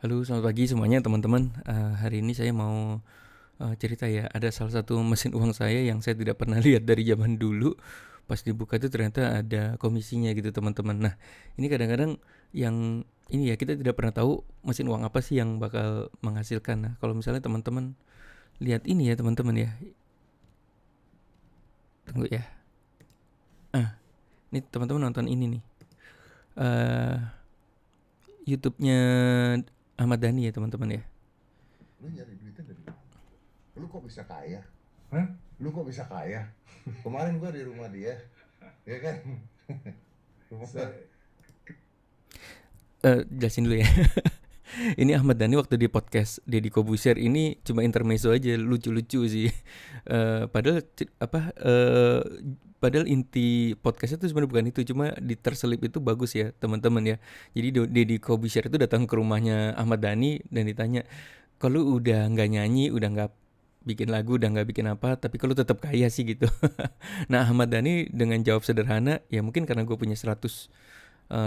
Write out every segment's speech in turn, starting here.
Halo, selamat pagi semuanya teman-teman. Hari ini saya mau cerita ya. Ada salah satu mesin uang saya yang saya tidak pernah lihat dari zaman dulu. Pas dibuka itu ternyata ada komisinya gitu teman-teman. Nah, ini kadang-kadang yang ini ya kita tidak pernah tahu mesin uang apa sih yang bakal menghasilkan. Nah, kalau misalnya teman-teman lihat ini ya teman-teman ya. Tunggu ya. Ah, ini teman-teman nonton ini nih. eh YouTube-nya Ahmad Dhani ya teman-teman ya. Lu nyari duitnya dari mana? Lu kok bisa kaya? Hah? Lu kok bisa kaya? Kemarin gua di rumah dia, ya kan? Rumah Saya, Jelasin dulu ya. Ini Ahmad Dhani waktu di podcast Deddy Kobusier ini cuma intermezzo aja, lucu-lucu sih. Padahal padahal inti podcastnya itu sebenarnya bukan itu, cuma di terselip itu bagus ya teman-teman ya. Jadi Deddy Kobusier itu datang ke rumahnya Ahmad Dhani dan ditanya, kalau udah nggak nyanyi, udah nggak bikin lagu, udah nggak bikin apa, tapi kalau tetap kaya sih gitu. Nah Ahmad Dhani dengan jawab sederhana, ya mungkin karena gue punya 100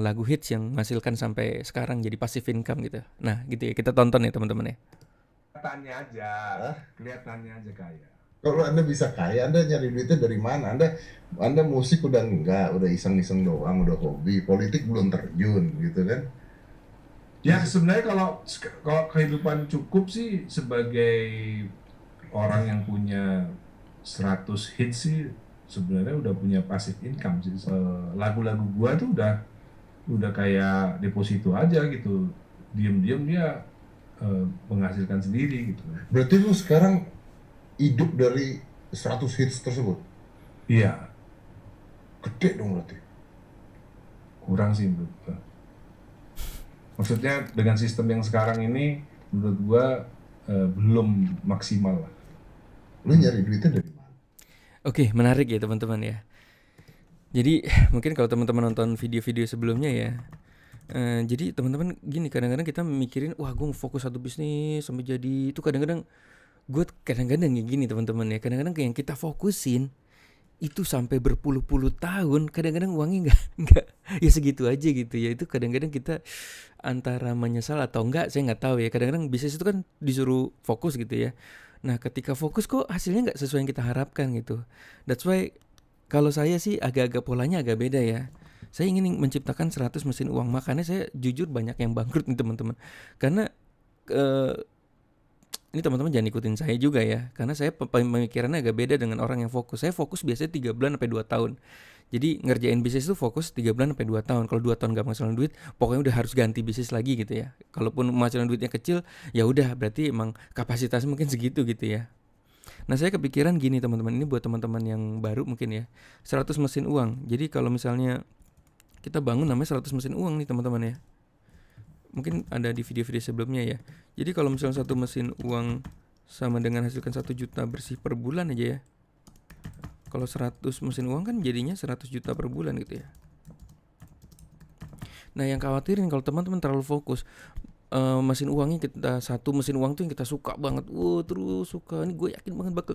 lagu hits yang menghasilkan sampai sekarang jadi passive income gitu. Nah gitu ya, kita tonton ya teman-teman ya. kelihatannya aja, Hah? kelihatannya aja kaya. Kalau Anda bisa kaya, Anda nyari duitnya dari mana? Anda musik udah enggak, udah iseng-iseng doang, udah hobi. Politik belum terjun gitu kan? Ya sebenarnya kalau kalau kehidupan cukup sih sebagai orang yang punya 100 hits sih sebenarnya udah punya passive income sih. Lagu-lagu gua tuh udah kayak deposito aja gitu. Diem-diem dia menghasilkan sendiri gitu. Berarti lu sekarang hidup dari 100 hits tersebut? Iya, Gede dong berarti. kurang sih menurut gua. Maksudnya dengan sistem yang sekarang ini menurut gua belum maksimal lah. Lu nyari duitnya dari mana? Oke, menarik ya teman-teman ya. Jadi mungkin kalau teman-teman nonton video-video sebelumnya ya, jadi teman-teman gini, kadang-kadang kita mikirin, wah gue mau fokus satu bisnis sampai jadi itu, kadang-kadang gue kadang-kadang ya gini teman-teman ya, kadang-kadang yang kita fokusin itu sampai berpuluh-puluh tahun, kadang-kadang uangnya nggak ya segitu aja gitu ya. Itu kadang-kadang kita antara menyesal atau enggak, saya nggak tahu ya. Kadang-kadang bisnis itu kan disuruh fokus gitu ya. Nah ketika fokus kok hasilnya nggak sesuai yang kita harapkan gitu. That's why kalau saya sih agak-agak polanya agak beda ya. Saya ingin menciptakan 100 mesin uang, makanya saya jujur banyak yang bangkrut nih teman-teman. Karena eh, ini teman-teman jangan ikutin saya juga ya, karena saya pemikirannya agak beda dengan orang yang fokus. Saya fokus biasanya 3 bulan sampai 2 tahun. Jadi ngerjain bisnis itu fokus 3 bulan sampai 2 tahun. Kalau 2 tahun gak menghasilkan duit, pokoknya udah harus ganti bisnis lagi gitu ya. Kalaupun menghasilkan duitnya kecil, ya udah berarti emang kapasitasnya mungkin segitu gitu ya. Nah, saya kepikiran gini teman-teman, ini buat teman-teman yang baru mungkin ya. 100 mesin uang. Jadi kalau misalnya kita bangun namanya 100 mesin uang nih teman-teman ya. Mungkin ada di video-video sebelumnya ya. Jadi kalau misalnya satu mesin uang sama dengan hasilkan 1 juta bersih per bulan aja ya. Kalau 100 mesin uang kan jadinya 100 juta per bulan gitu ya. Nah yang khawatirin kalau teman-teman terlalu fokus, mesin uangnya kita satu mesin uang tuh yang kita suka banget, terus suka, ini gue yakin banget bakal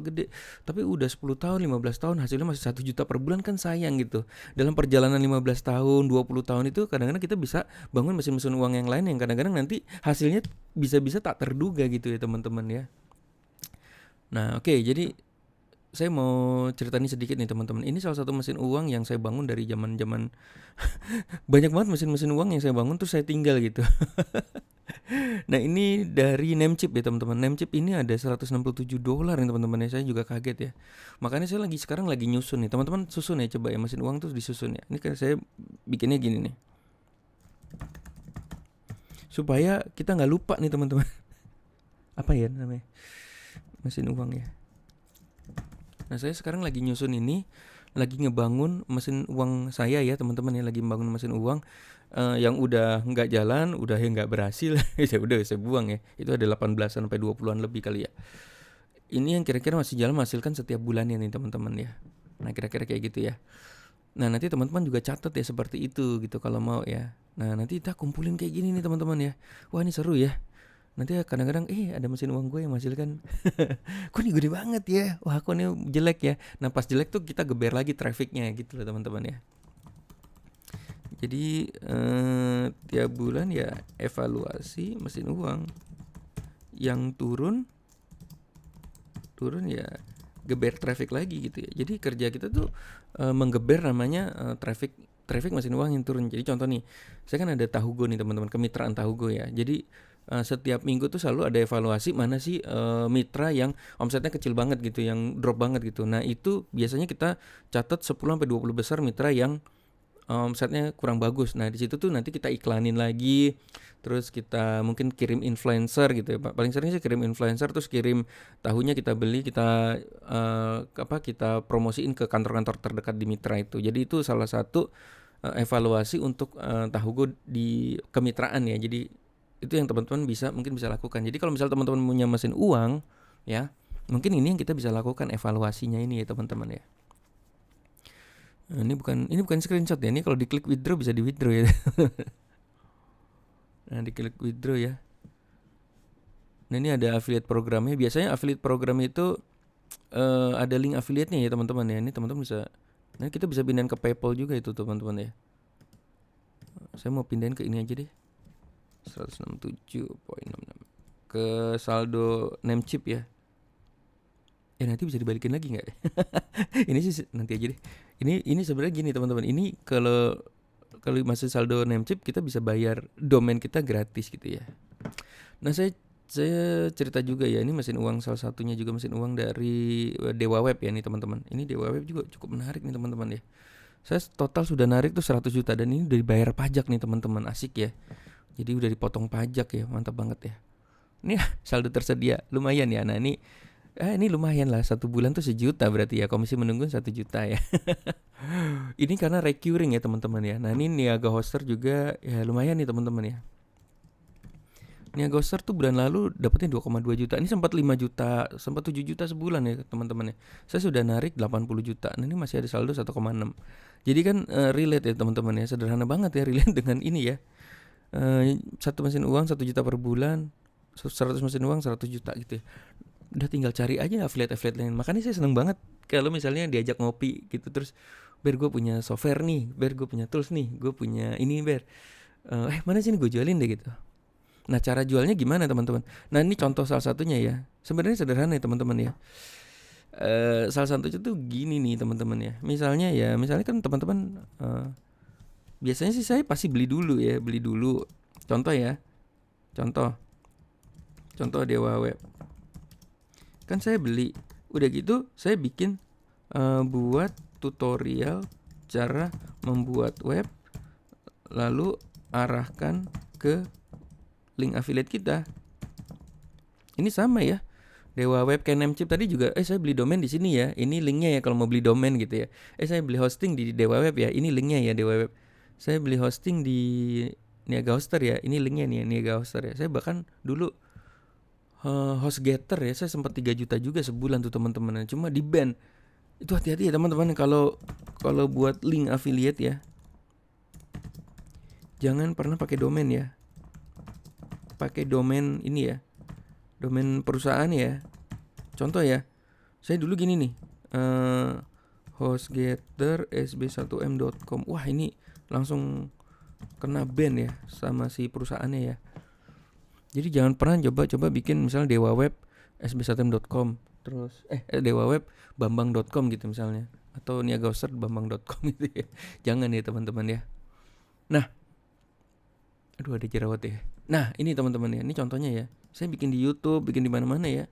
gede, tapi udah 10 tahun 15 tahun hasilnya masih 1 juta per bulan, kan sayang gitu. Dalam perjalanan 15 tahun 20 tahun itu kadang-kadang kita bisa bangun mesin-mesin uang yang lain yang kadang-kadang nanti hasilnya bisa-bisa tak terduga gitu ya teman-teman ya. Nah oke, jadi saya mau cerita nih sedikit nih teman-teman. Ini salah satu mesin uang yang saya bangun dari zaman-zaman banyak banget mesin-mesin uang yang saya bangun terus saya tinggal gitu. Nah ini dari Namecheap ya teman-teman. Namecheap ini ada $167 nih teman-teman ya. Saya juga kaget ya. Makanya saya sekarang lagi nyusun nih. Teman-teman susun ya, coba ya mesin uang tuh disusun ya. Ini kan saya bikinnya gini nih. Supaya kita nggak lupa nih teman-teman. Apa ya namanya? Mesin uang ya. Nah saya sekarang lagi nyusun ini, lagi ngebangun mesin uang saya ya teman-teman ya, lagi membangun mesin uang yang udah nggak jalan, udah yang nggak berhasil, ya udah saya buang ya. Itu ada 18 sampai 20-an lebih kali ya. Ini yang kira-kira masih jalan menghasilkan setiap bulannya nih teman-teman ya. Nah kira-kira kayak gitu ya. Nah nanti teman-teman juga catat ya seperti itu gitu kalau mau ya. Nah nanti kita kumpulin kayak gini nih teman-teman ya. Wah ini seru ya. Nanti kadang-kadang ada mesin uang gue yang menghasilkan kok ini gede banget ya, wah kok ini jelek ya. Nah pas jelek tuh kita geber lagi trafficnya gitu loh teman-teman ya. Jadi tiap bulan ya evaluasi mesin uang. Yang turun ya geber traffic lagi gitu ya. Jadi kerja kita tuh menggeber namanya traffic mesin uang yang turun. Jadi contoh nih, saya kan ada Tahugo nih teman-teman, kemitraan Tahugo ya. Jadi setiap minggu tuh selalu ada evaluasi mana sih mitra yang omsetnya kecil banget gitu, yang drop banget gitu. Nah itu biasanya kita catat 10-20 besar mitra yang omsetnya kurang bagus. Nah di situ tuh nanti kita iklanin lagi, terus kita mungkin kirim influencer gitu ya Pak. Paling sering sih kirim influencer, terus kirim tahunya kita beli, kita kita promosiin ke kantor-kantor terdekat di mitra itu. Jadi itu salah satu evaluasi untuk Tahugo di kemitraan ya. Jadi itu yang teman-teman mungkin bisa lakukan. Jadi kalau misal teman-teman punya mesin uang ya, mungkin ini yang kita bisa lakukan evaluasinya ini ya teman-teman ya. Ini bukan screenshot ya. Ini kalau diklik withdraw bisa di withdraw ya. Nah, diklik withdraw ya. Nah, ini ada affiliate programnya. Biasanya affiliate program itu ada link affiliate-nya ya, teman-teman ya. Ini teman-teman bisa. Nah, kita bisa pindahin ke PayPal juga itu, teman-teman ya. Saya mau pindahin ke ini aja deh. 167.66 ke saldo Namecheap ya. Nanti bisa dibalikin lagi nggak? Ini sih nanti aja deh. Ini sebenarnya gini teman-teman. Ini kalau masih saldo Namecheap kita bisa bayar domain kita gratis gitu ya. Nah saya cerita juga ya. Ini mesin uang salah satunya juga mesin uang dari Dewa Web ya nih teman-teman. Ini Dewa Web juga cukup menarik nih teman-teman ya. Saya total sudah narik tuh 100 juta dan ini udah dibayar pajak nih teman-teman. Asik ya. Jadi udah dipotong pajak ya. Mantap banget ya. Ini saldo tersedia lumayan ya. Nah ini lumayan lah, 1 bulan tuh 1 juta berarti ya, komisi menunggu 1 juta ya. Ini karena recurring ya teman-teman ya. Nah ini Niaga Hoster juga ya lumayan nih teman-teman ya. Niaga Hoster tuh bulan lalu dapetnya 2,2 juta. Ini sempat 5 juta, sempat 7 juta sebulan ya teman-teman ya. Saya sudah narik 80 juta. Nah ini masih ada saldo 1,6. Jadi kan relate ya teman-teman ya. Sederhana banget ya relate dengan ini ya. Satu mesin uang 1 juta per bulan, 100 mesin uang 100 juta gitu ya. Udah tinggal cari aja affiliate lain. Makanya saya seneng banget kalau misalnya diajak ngopi gitu, terus Ber gue punya software nih, Ber gue punya tools nih, gue punya ini Ber, mana sih gue jualin deh gitu. Nah cara jualnya gimana teman-teman? Nah ini contoh salah satunya ya. Sebenarnya sederhana ya teman-teman ya. Salah satunya tuh gini nih teman-teman ya. Misalnya kan teman-teman biasanya sih saya pasti beli dulu. Contoh ya. Contoh Dewa Web. Kan saya beli, udah gitu saya bikin buat tutorial cara membuat web, lalu arahkan ke link affiliate kita. Ini sama ya, Dewa Web kayak Namecheap tadi juga. Saya beli domain di sini ya, ini linknya ya kalau mau beli domain gitu ya. Saya beli hosting di Dewa Web ya, ini linknya ya Dewa Web. Saya beli hosting di Niaga Hoster ya, ini linknya nih Niaga Hoster ya. Saya bahkan dulu HostGator ya, saya sempat 3 juta juga sebulan tuh teman-teman. Cuma di ban. Itu hati-hati ya teman-teman kalau buat link affiliate ya. Jangan pernah pakai domain ya. Pakai domain ini ya. Domain perusahaan ya. Contoh ya. Saya dulu gini nih. HostGator sb1m.com. Wah, ini langsung kena ban ya sama si perusahaannya ya. Jadi jangan pernah coba bikin misalnya Dewa Web sb1m.com, terus Dewa Web bambang.com gitu misalnya, atau Niaga Hoster bambang.com gitu ya. Jangan ya teman-teman ya. Nah, aduh ada jerawat ya. Nah, ini teman-teman ya, ini contohnya ya. Saya bikin di YouTube, bikin di mana-mana ya.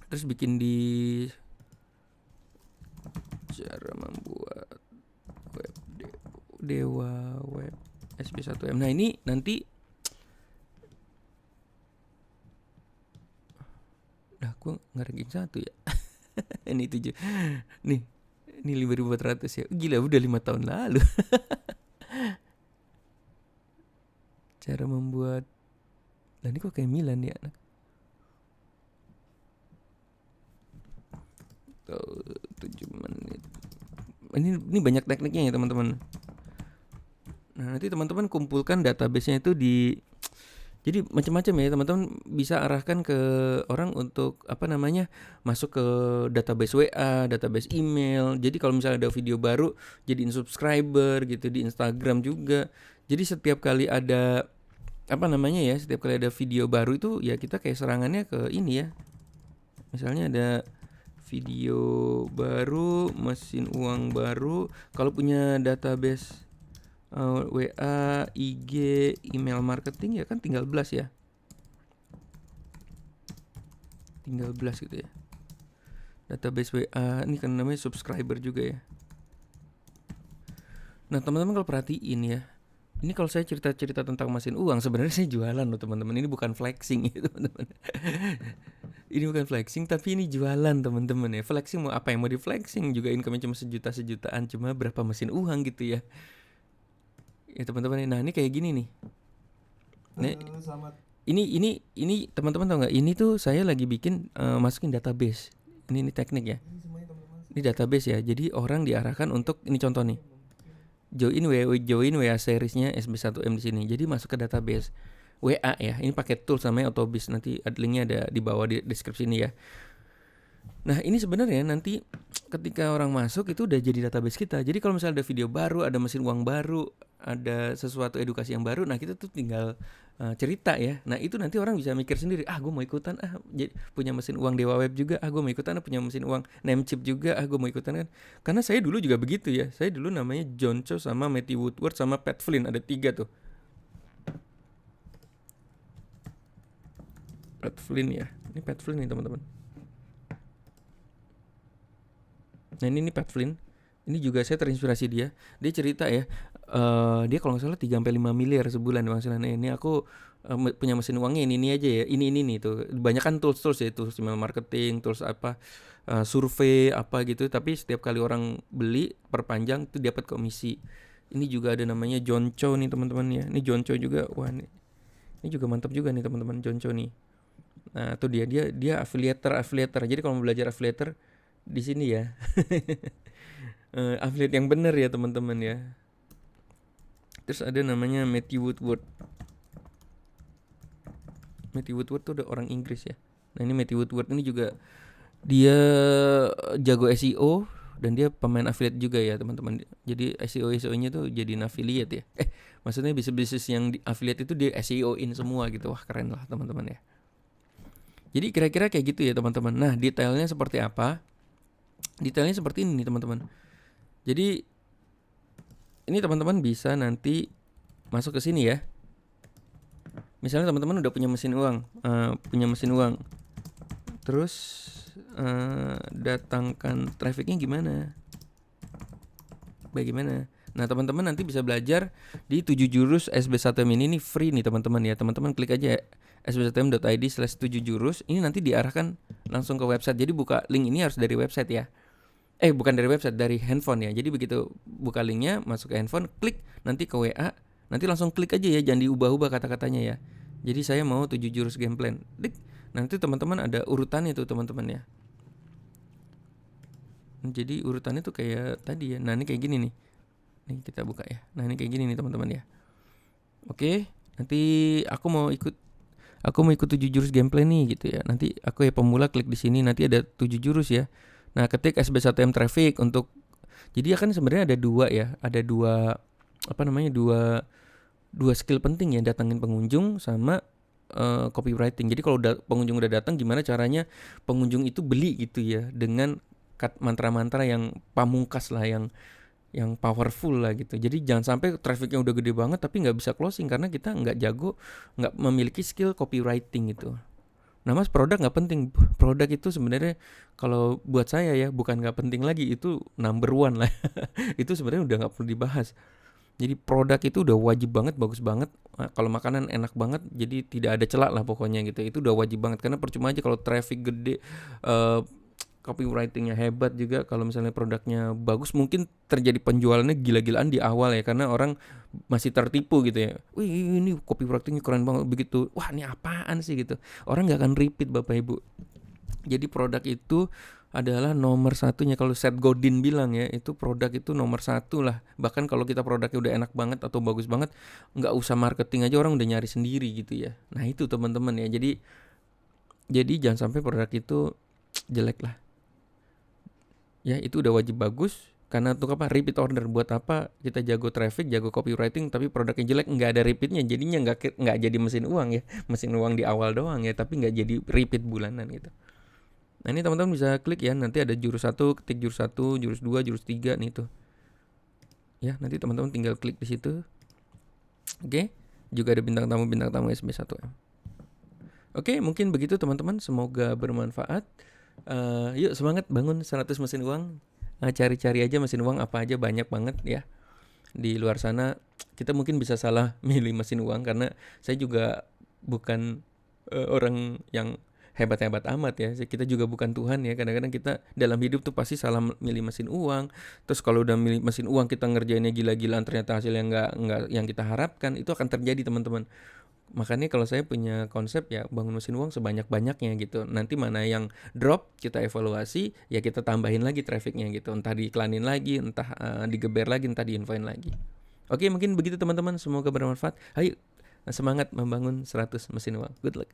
Terus bikin di cara membuat web Dewa Web sb1m. Nah, ini nanti gue ngeranking 1 ya. Ini 7. Nih, ini 5.400 ya. Gila udah 5 tahun lalu. Cara membuat. Nah ini kok kayak Milan ya anak. 7 menit. Ini banyak tekniknya ya teman-teman. Nah nanti teman-teman kumpulkan database-nya itu di Jadi macam-macam ya teman-teman bisa arahkan ke orang untuk masuk ke database WA, database email. Jadi kalau misalnya ada video baru jadiin subscriber gitu di Instagram juga. Jadi setiap kali ada setiap kali ada video baru itu ya kita kayak serangannya ke ini ya. Misalnya ada video baru, mesin uang baru, kalau punya database WA, IG, email marketing ya kan tinggal blast ya. Tinggal blast gitu ya. Database WA ini kan namanya subscriber juga ya. Nah, teman-teman kalau perhatiin ya. Ini kalau saya cerita-cerita tentang mesin uang, sebenarnya saya jualan loh teman-teman. Ini bukan flexing ya teman-teman. Ini bukan flexing tapi ini jualan teman-teman ya. Flexing mau apa yang mau di flexing juga income-nya cuma sejutaan, cuma berapa mesin uang gitu ya. Ya teman-teman, nah ini kayak gini nih. Nah, ini teman-teman tahu nggak? Ini tuh saya lagi bikin masukin database. Ini teknik ya. Ini database ya. Jadi orang diarahkan untuk ini contoh nih. Join WA seriesnya SB1M di sini. Jadi masuk ke database WA ya. Ini pakai tools namanya Autobis. Nanti linknya ada di bawah di deskripsi ini ya. Nah ini sebenarnya nanti ketika orang masuk itu udah jadi database kita. Jadi kalau misalnya ada video baru, ada mesin uang baru, ada sesuatu edukasi yang baru, nah kita tuh tinggal cerita ya. Nah itu nanti orang bisa mikir sendiri, gue mau ikutan, punya mesin uang Dewa Web juga, gue mau ikutan, punya mesin uang Namecheap juga, gue mau ikutan kan. Karena saya dulu juga begitu ya. Saya dulu namanya John Cho sama Matthew Woodward sama Pat Flynn, ada 3 tuh. Pat Flynn ya. Ini Pat Flynn nih teman-teman. Nah ini Pat Flynn. Ini juga saya terinspirasi dia. Dia cerita ya, dia kalau nggak salah 3-5 miliar sebulan penghasilannya. Ini aku punya mesin uangnya ini aja ya. Ini nih tuh. Banyak kan tools ya, tools email marketing, tools survei apa gitu. Tapi setiap kali orang beli perpanjang itu dapat komisi. Ini juga ada namanya John Cho nih teman-teman ya. Ini John Cho juga. Wah ini juga mantap juga nih teman-teman, John Cho nih. Nah tuh dia affiliator. Jadi kalau mau belajar affiliator di sini ya. Affiliate yang benar ya teman-teman ya. Terus ada namanya Matthew Woodward. Matthew Woodward tuh udah orang Inggris ya. Nah ini Matthew Woodward ini juga dia jago SEO dan dia pemain affiliate juga ya teman-teman. Jadi SEO-nya tuh jadiin affiliate ya. Maksudnya bisnis yang di affiliate itu dia SEO-in semua gitu. Wah keren lah teman-teman ya. Jadi kira-kira kayak gitu ya teman-teman. Nah detailnya seperti apa? Detailnya seperti ini nih teman-teman. Jadi ini teman-teman bisa nanti masuk ke sini ya. Misalnya teman-teman udah punya mesin uang, terus datangkan trafficnya gimana? Bagaimana? Nah teman-teman nanti bisa belajar di 7 jurus SB1M ini free nih teman-teman ya. Teman-teman klik aja sb1m.id/7 jurus. Ini nanti diarahkan langsung ke website. Jadi buka link ini harus dari website ya. Bukan dari website, dari handphone ya. Jadi begitu buka linknya, masuk ke handphone, klik nanti ke WA, nanti langsung klik aja ya, jangan diubah-ubah kata-katanya ya. Jadi saya mau 7 jurus game plan. Klik. Nanti teman-teman ada urutannya tuh teman-teman ya. Jadi urutannya tuh kayak tadi ya. Nah, ini kayak gini nih. Nih kita buka ya. Nah, ini kayak gini nih teman-teman ya. Oke, nanti aku mau ikut 7 jurus game plan nih gitu ya. Nanti aku ya pemula klik di sini, nanti ada 7 jurus ya. Nah, ketik SB1M traffic untuk, jadi kan sebenarnya ada 2 ya, ada 2 skill penting ya, datangin pengunjung sama copywriting. Jadi kalau pengunjung udah datang, gimana caranya pengunjung itu beli gitu ya, dengan mantra-mantra yang pamungkas lah, yang powerful lah gitu. Jadi jangan sampai trafficnya udah gede banget tapi nggak bisa closing karena kita nggak jago, nggak memiliki skill copywriting gitu. Nah mas, produk gak penting. Produk itu sebenarnya kalau buat saya ya bukan gak penting lagi, itu number 1 lah. Itu sebenarnya udah gak perlu dibahas. Jadi produk itu udah wajib banget, bagus banget. Kalau makanan enak banget, jadi tidak ada celak lah pokoknya gitu. Itu udah wajib banget. Karena percuma aja kalau traffic gede, copywritingnya hebat juga, kalau misalnya produknya bagus mungkin terjadi penjualannya gila-gilaan di awal ya, karena orang masih tertipu gitu ya. Wih ini copywritingnya keren banget, begitu wah ini apaan sih gitu, orang nggak akan repeat Bapak Ibu. Jadi produk itu adalah nomor satunya. Kalau Seth Godin bilang ya, itu produk itu nomor satu lah. Bahkan kalau kita produknya udah enak banget atau bagus banget, nggak usah marketing aja orang udah nyari sendiri gitu ya. Nah itu teman-teman ya. Jadi jangan sampai produk itu jelek lah. Ya itu udah wajib bagus. Karena untuk apa? Repeat order. Buat apa kita jago traffic, jago copywriting, tapi produknya jelek, nggak ada repeatnya. Jadinya nggak jadi mesin uang ya. Mesin uang di awal doang ya, tapi nggak jadi repeat bulanan gitu. Nah ini teman-teman bisa klik ya, nanti ada jurus 1, ketik jurus 1, jurus 2, jurus 3 nih tuh. Ya, nanti teman-teman tinggal klik di situ. Oke, juga ada bintang tamu SB1M. Oke, mungkin begitu teman-teman, semoga bermanfaat. Yuk semangat bangun 100 mesin uang. Cari-cari aja mesin uang apa aja, banyak banget ya. Di luar sana kita mungkin bisa salah milih mesin uang karena saya juga bukan orang yang hebat-hebat amat ya. Kita juga bukan Tuhan ya. Kadang-kadang kita dalam hidup tuh pasti salah milih mesin uang. Terus kalau udah milih mesin uang kita ngerjainnya gila-gilaan, ternyata hasilnya nggak yang kita harapkan, itu akan terjadi teman-teman. Makanya kalau saya punya konsep ya bangun mesin uang sebanyak-banyaknya gitu. Nanti mana yang drop kita evaluasi, ya kita tambahin lagi trafficnya gitu. Entah diiklanin lagi, entah digeber lagi, entah diinfoin lagi. Oke, mungkin begitu teman-teman. Semoga bermanfaat. Ayo semangat membangun 100 mesin uang. Good luck.